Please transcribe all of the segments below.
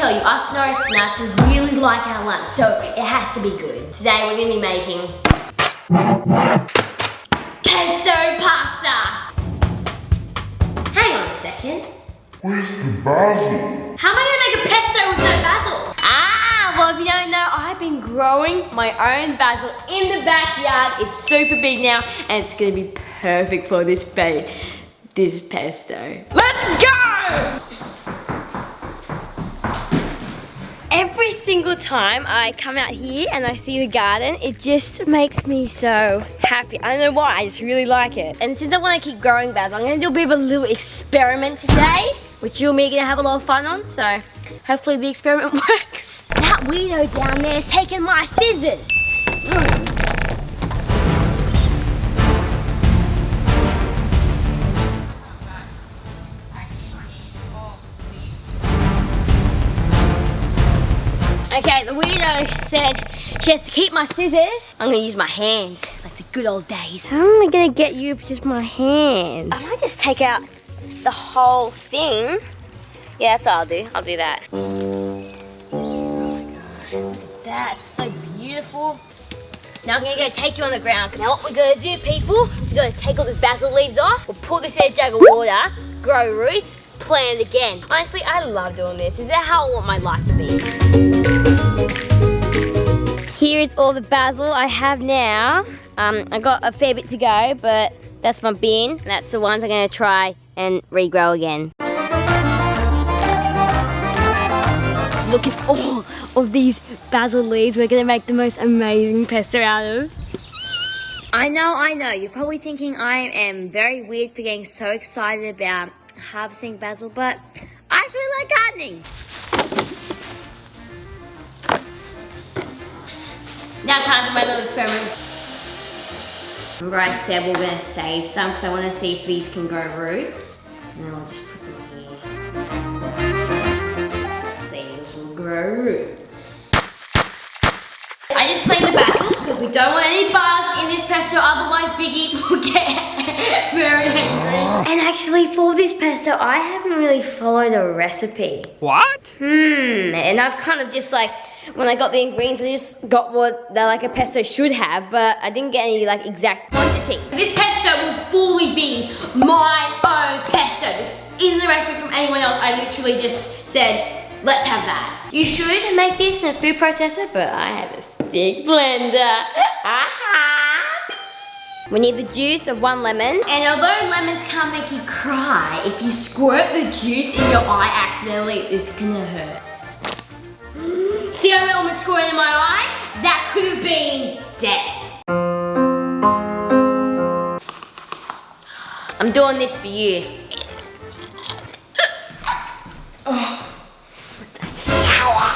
tell you, us Norris nuts really like our lunch, so it has to be good. Today we're gonna be making pesto pasta. Hang on a second. Where's the basil? How am I gonna make a pesto with no basil? Well, if you don't know, I've been growing my own basil in the backyard. It's super big now, and it's gonna be perfect for this pesto. Let's go! Every single time I come out here and I see the garden, it just makes me so happy. I don't know why, I just really like it. And since I want to keep growing basil, I'm gonna do a bit of a little experiment today, which you and me are gonna have a lot of fun on, so hopefully the experiment works. That weirdo down there is taking my scissors. Okay, the weirdo said she has to keep my scissors. I'm gonna use my hands, like the good old days. How am I gonna get you with just my hands? I might just take out the whole thing. Yeah, that's what I'll do. I'll do that. Oh my God, that's so beautiful. Now I'm gonna go take you on the ground. Now what we're gonna do, people, is we're gonna take all these basil leaves off. We'll put this in a jug of water, grow roots, plant it again. Honestly, I love doing this. Is that how I want my life to be? Here is all the basil I have now. I got a fair bit to go, but that's my bin. And that's the ones I'm gonna try and regrow again. Look at all of these basil leaves we're gonna make the most amazing pesto out of. I know, you're probably thinking I am very weird for getting so excited about harvesting basil, but I just really like gardening. Now time for my little experiment. Remember I said we're gonna save some because I want to see if these can grow roots. And then I'll just put them here. These will grow roots. I just cleaned the basil because we don't want any bugs in this pesto, otherwise Biggie will get very angry. And actually for this pesto, I haven't really followed a recipe. What? And I've kind of just like, when I got the ingredients, I just got what like a pesto should have, but I didn't get any like exact quantity. This pesto will fully be my own pesto. This isn't a recipe from anyone else. I literally just said, let's have that. You should make this in a food processor, but I have a stick blender. We need the juice of 1 lemon. And although lemons can't make you cry, if you squirt the juice in your eye accidentally, it's gonna hurt. See how I almost squirted in my eye? That could have been death. I'm doing this for you. Oh, that's sour.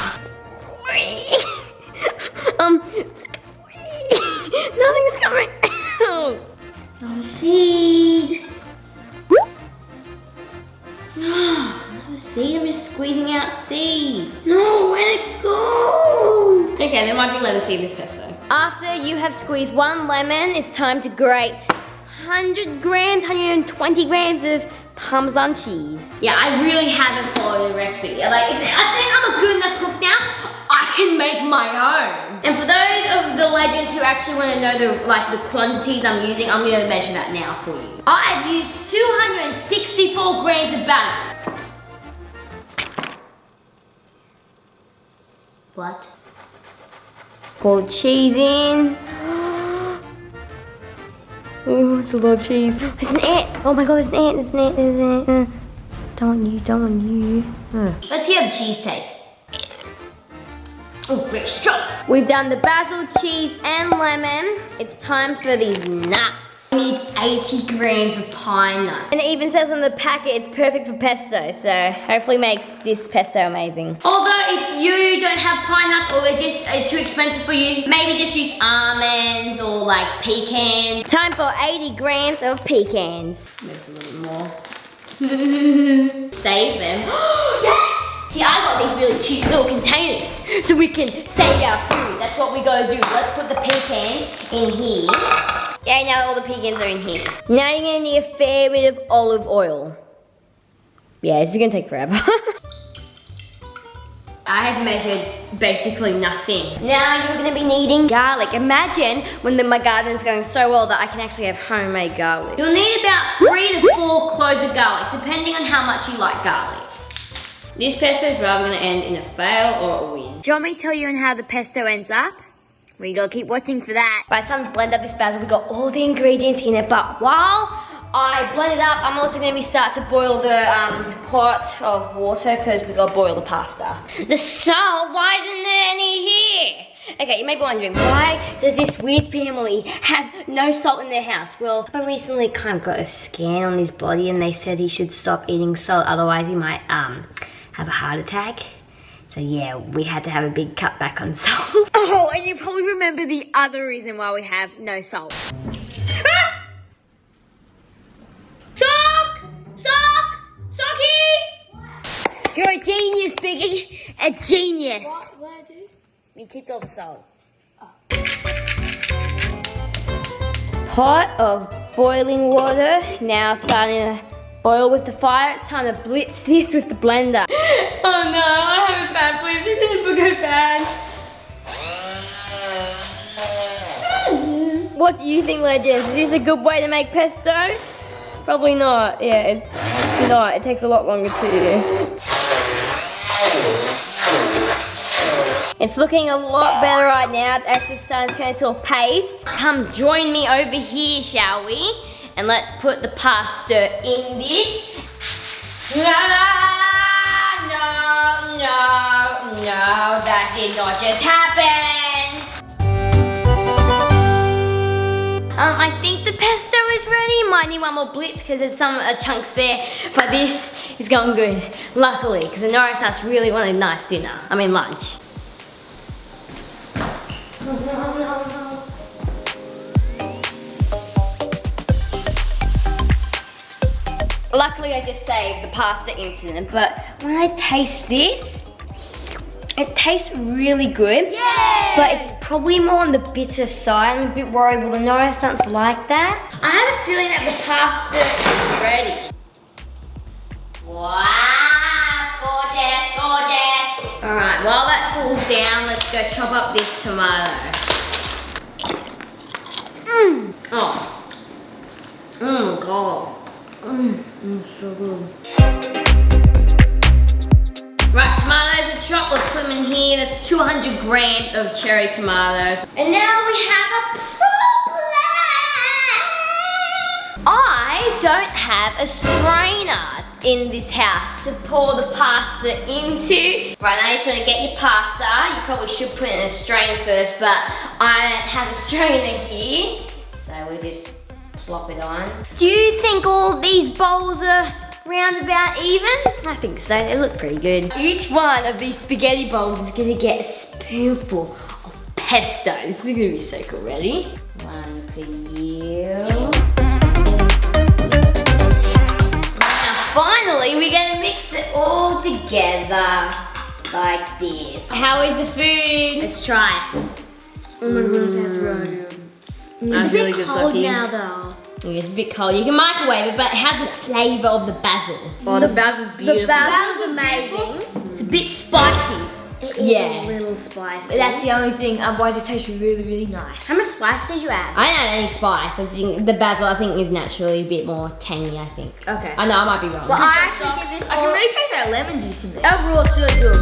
Nothing's coming out. Not a seed. Not a seed, I'm just squeezing out seeds. No, where'd it go? Okay, there might be lemon seed in this pesto. After you have squeezed 1 lemon, it's time to grate 100 grams, 120 grams of Parmesan cheese. Yeah, I really haven't followed the recipe. Like, I think I'm a good enough cook now. I can make my own. And for those of the legends who actually want to know the quantities I'm using, I'm going to measure that now for you. I've used 264 grams of basil. What? Pour cheese in. Oh, it's a lot of cheese. There's an ant. Oh my God, there's an ant. There's an ant. There's an ant. Don't want you. Let's see how the cheese tastes. Oh, very strong. We've done the basil, cheese, and lemon. It's time for these nuts. We need 80 grams of pine nuts. And it even says on the packet it's perfect for pesto, so hopefully makes this pesto amazing. Although if you don't have pine nuts or they're just too expensive for you, maybe just use almonds or like pecans. Time for 80 grams of pecans. Maybe a little bit more. Save them. Yes! See, I got these really cute little containers so we can save our food. That's what we gotta do. Let's put the pecans in here. Yeah, now all the pecans are in here. Now you're gonna need a fair bit of olive oil. Yeah, this is gonna take forever. I have measured basically nothing. Now you're gonna be needing garlic. Imagine when my garden's going so well that I can actually have homemade garlic. You'll need about 3 to 4 cloves of garlic, depending on how much you like garlic. This pesto is rather gonna end in a fail or a win. Do you want me to tell you on how the pesto ends up? Well, you gotta keep watching for that. By the time to blend up this basil, we got all the ingredients in it, but while I blend it up, I'm also gonna start to boil the pot of water because we gotta boil the pasta. The salt, why isn't there any here? Okay, you may be wondering, why does this weird family have no salt in their house? Well, I recently kind of got a scan on his body and they said he should stop eating salt, otherwise he might have a heart attack. So yeah, we had to have a big cut back on salt. Oh, and you probably remember the other reason why we have no salt. Sockie! You're a genius, Biggie. A genius. What did I do? You tipped all the salt. Pot of boiling water. Now starting to boil with the fire. It's time to blitz this with the blender. Oh no, I have a bad bliss. It didn't go bad. What do you think, legends? Is this a good way to make pesto? Probably not. Yeah, it's not. It takes a lot longer to do. It's looking a lot better right now. It's actually starting to turn into a paste. Come join me over here, shall we? And let's put the pasta in this. No, that did not just happen. I think the pesto is ready. Might need one more blitz because there's some chunks there, but this is going good. Luckily, because the Norris house really wanted a nice dinner. I mean lunch. No. Luckily, I just saved the pasta incident, but when I taste this, it tastes really good. Yay! But it's probably more on the bitter side. I'm a bit worried, will the Norris not like that? I have a feeling that the pasta is ready. Wow, gorgeous. All right, while that cools down, let's go chop up this tomato. Oh. God. So good. Right, tomatoes are chopped. Let's put them in here. That's 200 grams of cherry tomatoes. And now we have a problem. I don't have a strainer in this house to pour the pasta into. Right, now you're just gonna get your pasta. You probably should put it in a strainer first, but I don't have a strainer here. So we'll just plop it on. Do you think all these bowls are round about even? I think so, they look pretty good. Each one of these spaghetti bowls is gonna get a spoonful of pesto. This is gonna be so cool. Ready? One for you. Now finally, we're gonna mix it all together like this. How is the food? Let's try it. Oh my goodness, that's really good. It's a bit cold now though. Yeah, it's a bit cold. You can microwave it, but it has the flavour of the basil. Oh, the basil's beautiful. The basil's amazing. It's a bit spicy. It is a little spicy. But that's the only thing, otherwise it tastes really, really nice. How much spice did you add? I didn't add any spice. I think the basil, is naturally a bit more tangy, I think. Okay. I know, I might be wrong. Well, I actually give this I can really taste that lemon juice in there. overall it's really good.